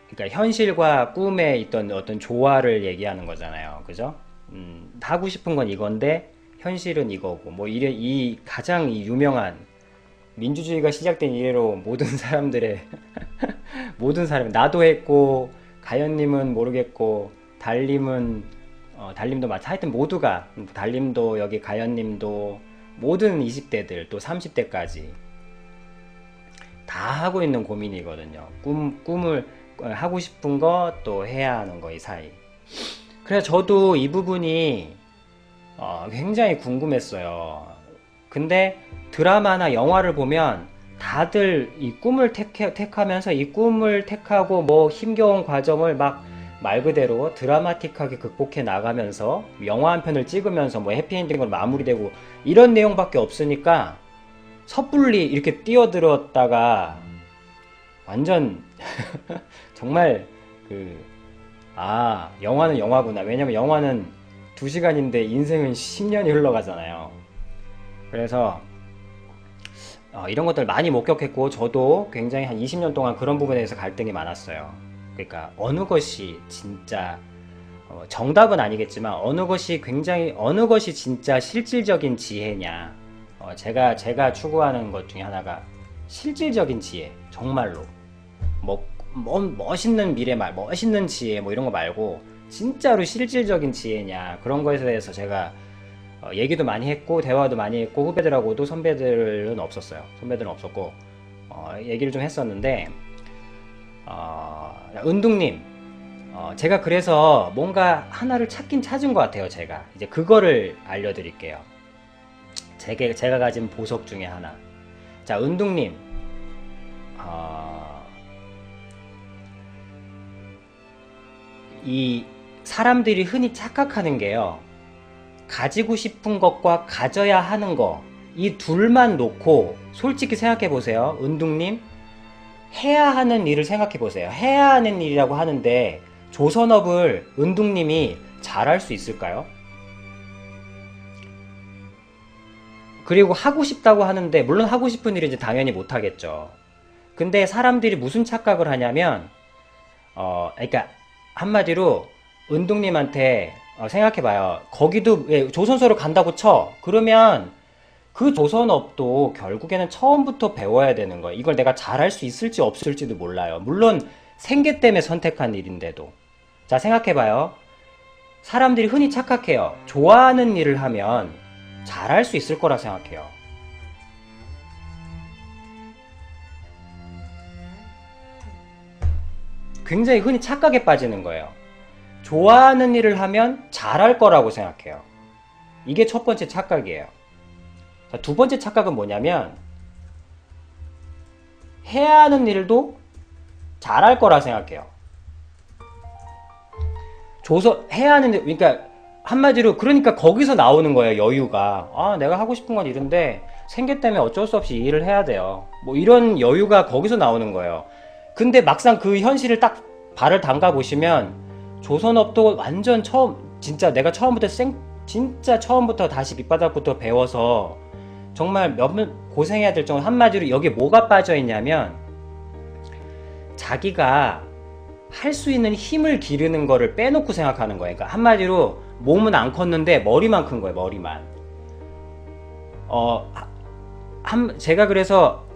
그러니까 현실과 꿈에 있던 어떤 조화를 얘기하는 거잖아요. 그죠? 하고 싶은 건 이건데 현실은 이거고 뭐 이래 이 가장 이 유명한 민주주의가 시작된 이래로 모든 사람들의 모든 사람 나도 했고 가연님은 모르겠고 달님은 달님도 마찬 하여튼 모두가 달님도 여기 가연님도 모든 20대들 또 30대까지 다 하고 있는 고민이거든요. 꿈을 하고 싶은 거 또 해야 하는 거 이 사이. 그래서 저도 이 부분이 굉장히 궁금했어요. 근데 드라마나 영화를 보면 다들 이 꿈을 택하면서 이 꿈을 택하고 뭐 힘겨운 과정을 막 말 그대로 드라마틱하게 극복해 나가면서 영화 한 편을 찍으면서 뭐 해피엔딩으로 마무리되고 이런 내용밖에 없으니까 섣불리 이렇게 뛰어들었다가 완전 정말 그 영화는 영화구나. 왜냐면 영화는 2시간인데 인생은 10년이 흘러가잖아요. 그래서 이런 것들 많이 목격했고 저도 굉장히 한 20년 동안 그런 부분에 대해서 갈등이 많았어요. 그러니까 어느 것이 진짜 정답은 아니겠지만 어느 것이 진짜 실질적인 지혜냐. 제가 추구하는 것 중에 하나가 실질적인 지혜, 정말로 멋있는 미래말, 멋있는 지혜 뭐 이런 거 말고 진짜로 실질적인 지혜냐 그런 거에 대해서 제가 얘기도 많이 했고 대화도 많이 했고 후배들하고도 선배들은 없었어요. 선배들은 없었고 얘기를 좀 했었는데 은둥님 제가 그래서 뭔가 하나를 찾긴 찾은 것 같아요. 제가 이제 그거를 알려드릴게요. 제가 가진 보석 중에 하나. 자, 은둥님 이 사람들이 흔히 착각하는 게요. 가지고 싶은 것과 가져야 하는 거, 이 둘만 놓고 솔직히 생각해 보세요. 은둥님, 해야 하는 일을 생각해 보세요. 해야 하는 일이라고 하는데 조선업을 은둥님이 잘할 수 있을까요? 그리고 하고 싶다고 하는데 물론 하고 싶은 일은 이제 당연히 못 하겠죠. 근데 사람들이 무슨 착각을 하냐면 그러니까 한마디로 은둥님한테 생각해봐요. 거기도 조선소를 간다고 쳐. 그러면 그 조선업도 결국에는 처음부터 배워야 되는 거예요. 이걸 내가 잘할 수 있을지 없을지도 몰라요. 물론 생계 때문에 선택한 일인데도. 자, 생각해봐요. 사람들이 흔히 착각해요. 좋아하는 일을 하면 잘할 수 있을 거라 생각해요. 굉장히 흔히 착각에 빠지는 거예요. 좋아하는 일을 하면 잘할 거라고 생각해요. 이게 첫 번째 착각이에요. 자, 두 번째 착각은 뭐냐면 해야 하는 일도 잘할 거라 생각해요. 해야 하는 일, 그러니까 한마디로 그러니까 거기서 나오는 거예요. 여유가. 내가 하고 싶은 건 이런데 생계 때문에 어쩔 수 없이 이 일을 해야 돼요. 뭐 이런 여유가 거기서 나오는 거예요. 근데 막상 그 현실을 딱 발을 담가 보시면 조선업도 완전 진짜 내가 진짜 처음부터 다시 밑바닥부터 배워서 정말 고생해야 될 정도. 한마디로 여기에 뭐가 빠져 있냐면 자기가 할 수 있는 힘을 기르는 거를 빼놓고 생각하는 거예요. 그러니까 한마디로 몸은 안 컸는데 머리만 큰 거예요. 머리만. 제가 그래서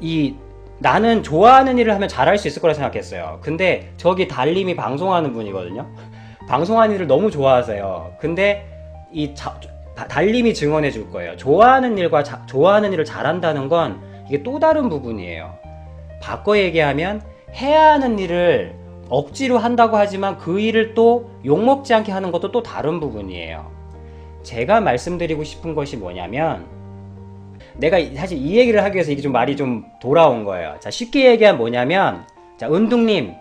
나는 좋아하는 일을 하면 잘할 수 있을 거라 생각했어요. 근데 저기 달님이 방송하는 분이거든요. 방송하는 일을 너무 좋아하세요. 근데 달님이 증언해 줄 거예요. 좋아하는 일을 잘한다는 건 이게 또 다른 부분이에요. 바꿔 얘기하면 해야 하는 일을 억지로 한다고 하지만 그 일을 또 욕먹지 않게 하는 것도 또 다른 부분이에요. 제가 말씀드리고 싶은 것이 뭐냐면 내가 사실 이 얘기를 하기 위해서 이게 좀 말이 좀 돌아온 거예요. 자, 쉽게 얘기하면 뭐냐면 자, 은둥님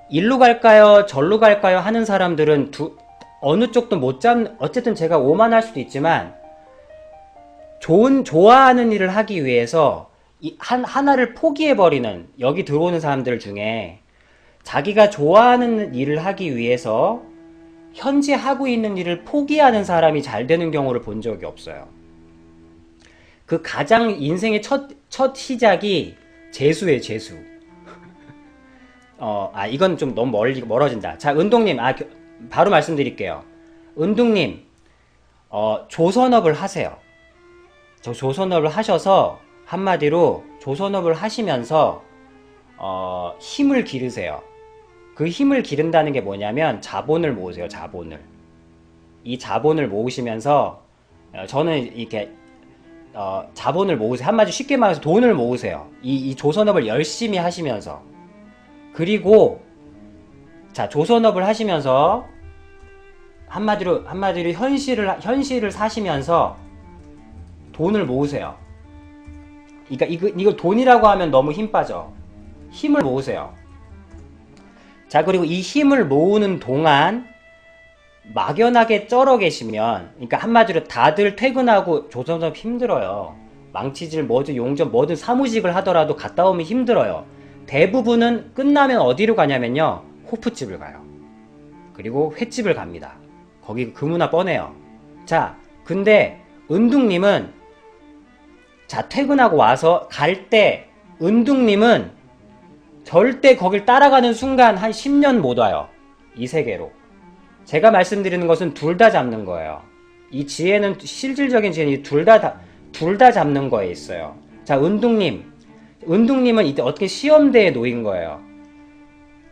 일로 갈까요? 절로 갈까요? 하는 사람들은 어느 쪽도 못 어쨌든 제가 오만할 수도 있지만 좋아하는 일을 하기 위해서 하나를 포기해버리는 여기 들어오는 사람들 중에 자기가 좋아하는 일을 하기 위해서 현재 하고 있는 일을 포기하는 사람이 잘 되는 경우를 본 적이 없어요. 그 가장 인생의 첫 시작이 재수예요, 재수. 이건 좀 너무 멀어진다. 자, 은동님, 바로 말씀드릴게요. 은동님, 조선업을 하세요. 조선업을 하셔서, 한마디로 조선업을 하시면서, 힘을 기르세요. 그 힘을 기른다는 게 뭐냐면, 자본을 모으세요, 자본을. 이 자본을 모으시면서, 저는 이렇게, 자본을 모으세요. 한마디로 쉽게 말해서 돈을 모으세요. 이 조선업을 열심히 하시면서. 그리고, 자, 조선업을 하시면서, 한마디로 현실을 사시면서 돈을 모으세요. 그러니까 이거 돈이라고 하면 너무 힘 빠져. 힘을 모으세요. 자, 그리고 이 힘을 모으는 동안 막연하게 쩔어 계시면, 그러니까 한마디로 다들 퇴근하고 조선업 힘들어요. 망치질 뭐든 용접 뭐든 사무직을 하더라도 갔다 오면 힘들어요. 대부분은 끝나면 어디로 가냐면요, 호프집을 가요. 그리고 횟집을 갑니다. 거기 그 문화 뻔해요. 자, 근데 은둥님은, 자, 퇴근하고 와서 갈 때 은둥님은 절대 거길 따라가는 순간 한 10년 못 와요. 이 세계로. 제가 말씀드리는 것은 둘 다 잡는 거예요. 이 지혜는, 실질적인 지혜는 둘 다 잡는 거에 있어요. 자, 은둥님은 이때 어떻게 시험대에 놓인 거예요.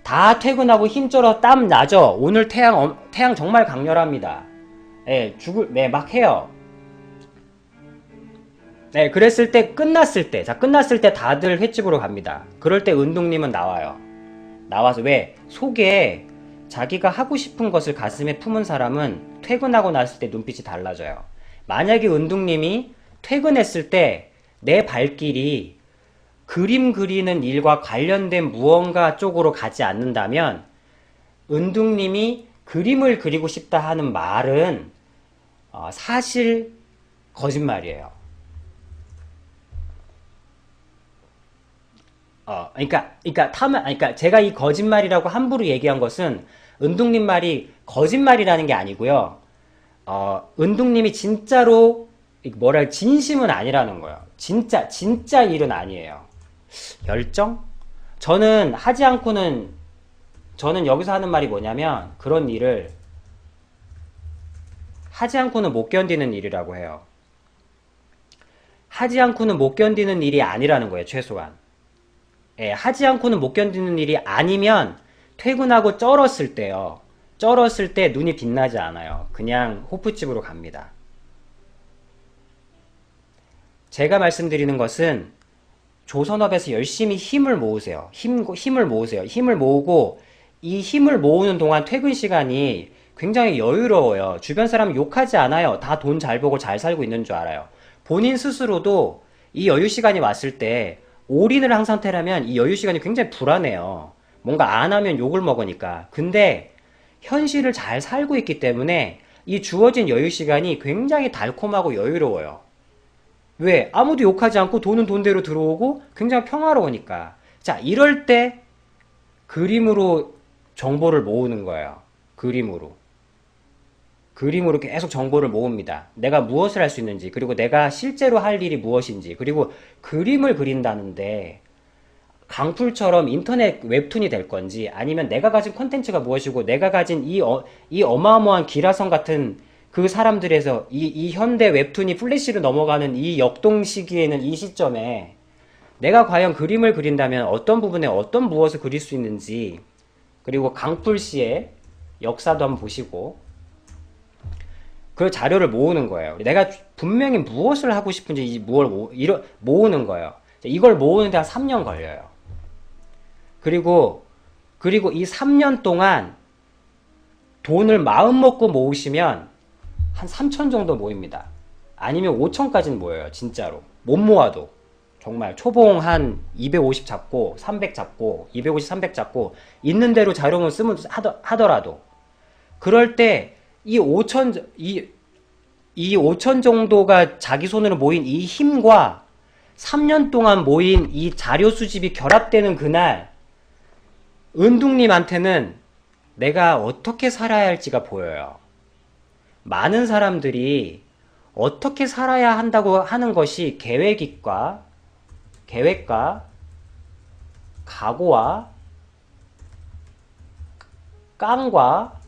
다 퇴근하고 힘쩔어 땀 나죠. 오늘 태양 정말 강렬합니다. 네, 막 해요. 네, 그랬을 때, 끝났을 때 다들 횟집으로 갑니다. 그럴 때 은둥님은 나와요. 나와서 왜? 속에 자기가 하고 싶은 것을 가슴에 품은 사람은 퇴근하고 났을 때 눈빛이 달라져요. 만약에 은둥님이 퇴근했을 때 내 발길이 그림 그리는 일과 관련된 무언가 쪽으로 가지 않는다면, 은둥님이 그림을 그리고 싶다 하는 말은 사실 거짓말이에요. 그러니까 제가 이 거짓말이라고 함부로 얘기한 것은 은둥님 말이 거짓말이라는 게 아니고요. 은둥님이 진짜로 진심은 아니라는 거예요. 진짜 일은 아니에요. 열정? 저는 여기서 하는 말이 뭐냐면, 그런 일을 하지 않고는 못 견디는 일이라고 해요. 하지 않고는 못 견디는 일이 아니라는 거예요, 최소한. 하지 않고는 못 견디는 일이 아니면 퇴근하고 쩔었을 때요. 쩔었을 때 눈이 빛나지 않아요. 그냥 호프집으로 갑니다. 제가 말씀드리는 것은 조선업에서 열심히 힘을 모으세요. 힘을 모으세요. 힘을 모으고, 이 힘을 모으는 동안 퇴근 시간이 굉장히 여유로워요. 주변 사람 욕하지 않아요. 다 돈 잘 벌고 잘 살고 있는 줄 알아요. 본인 스스로도 이 여유 시간이 왔을 때 올인을 한 상태라면 이 여유 시간이 굉장히 불안해요. 뭔가 안 하면 욕을 먹으니까. 근데 현실을 잘 살고 있기 때문에 이 주어진 여유 시간이 굉장히 달콤하고 여유로워요. 왜? 아무도 욕하지 않고 돈은 돈대로 들어오고 굉장히 평화로우니까. 자, 이럴 때 그림으로 정보를 모으는 거예요. 그림으로 계속 정보를 모읍니다. 내가 무엇을 할 수 있는지, 그리고 내가 실제로 할 일이 무엇인지, 그리고 그림을 그린다는데 강풀처럼 인터넷 웹툰이 될 건지, 아니면 내가 가진 콘텐츠가 무엇이고, 내가 가진 이 어마어마한 기라성 같은 그 사람들에서 이 현대 웹툰이 플래시로 넘어가는 이 역동 시기에는, 이 시점에 내가 과연 그림을 그린다면 어떤 부분에 어떤 무엇을 그릴 수 있는지, 그리고 강풀 씨의 역사도 한번 보시고, 그 자료를 모으는 거예요. 내가 분명히 무엇을 하고 싶은지 모으는 거예요. 이걸 모으는데 한 3년 걸려요. 그리고 이 3년 동안 돈을 마음 먹고 모으시면 한 3천 정도 모입니다. 아니면 5천까지는 모여요. 진짜로. 못 모아도. 정말 초봉 한 250 잡고 300 잡고 250, 300 잡고 있는 대로 자료만 쓰면 하더라도, 그럴 때 이 5천 정도가 자기 손으로 모인 이 힘과 3년 동안 모인 이 자료 수집이 결합되는 그날, 은둥님한테는 내가 어떻게 살아야 할지가 보여요. 많은 사람들이 어떻게 살아야 한다고 하는 것이 계획과 각오와 깡과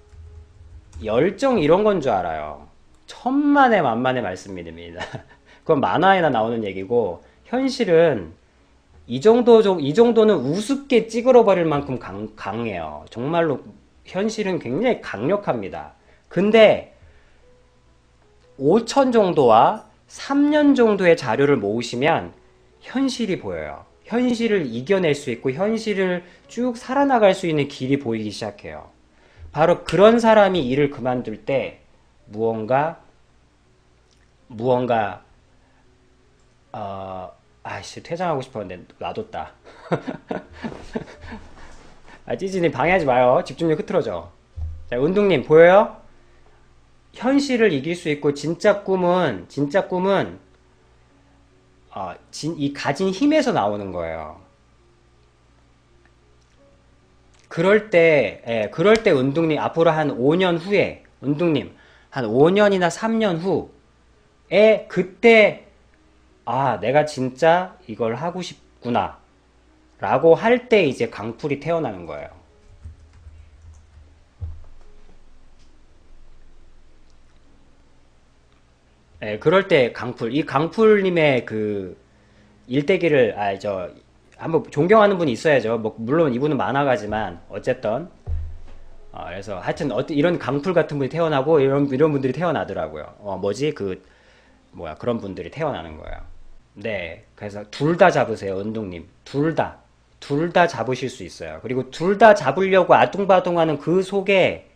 열정 이런 건 줄 알아요. 천만의 만만의 말씀입니다. 그건 만화에나 나오는 얘기고, 현실은 이 정도는 우습게 찌그러 버릴 만큼 강해요. 정말로 현실은 굉장히 강력합니다. 근데 5천 정도와 3년 정도의 자료를 모으시면 현실이 보여요. 현실을 이겨낼 수 있고 현실을 쭉 살아나갈 수 있는 길이 보이기 시작해요. 바로 그런 사람이 일을 그만둘 때 무언가 아이씨 퇴장하고 싶었는데 놔뒀다. 찌진이 방해하지 마요. 집중력 흐트러져. 자, 운동님 보여요? 현실을 이길 수 있고 진짜 꿈은 이 가진 힘에서 나오는 거예요. 그럴 때 운동님 앞으로 한 5년 후에 운동님 한 5년이나 3년 후에 그때 내가 진짜 이걸 하고 싶구나 라고 할 때 이제 강풀이 태어나는 거예요. 그럴 때 이 강풀님의 그 일대기를 한번 존경하는 분이 있어야죠. 뭐 물론 이분은 만화가지만 어쨌든 그래서 하여튼 이런 강풀 같은 분이 태어나고 이런 분들이 태어나더라고요. 그런 분들이 태어나는 거예요. 네, 그래서 둘 다 잡으세요, 은동님. 둘 다 잡으실 수 있어요. 그리고 둘 다 잡으려고 아둥바둥하는 그 속에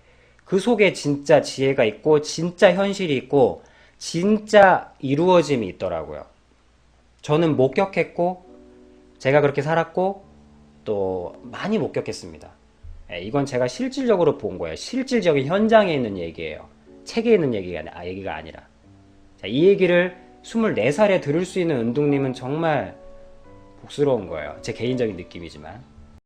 진짜 지혜가 있고 진짜 현실이 있고 진짜 이루어짐이 있더라고요. 저는 목격했고 제가 그렇게 살았고 또 많이 목격했습니다. 이건 제가 실질적으로 본 거예요. 실질적인 현장에 있는 얘기예요. 책에 있는 얘기가 아니라. 자, 이 얘기를 24살에 들을 수 있는 은동님은 정말 복스러운 거예요. 제 개인적인 느낌이지만.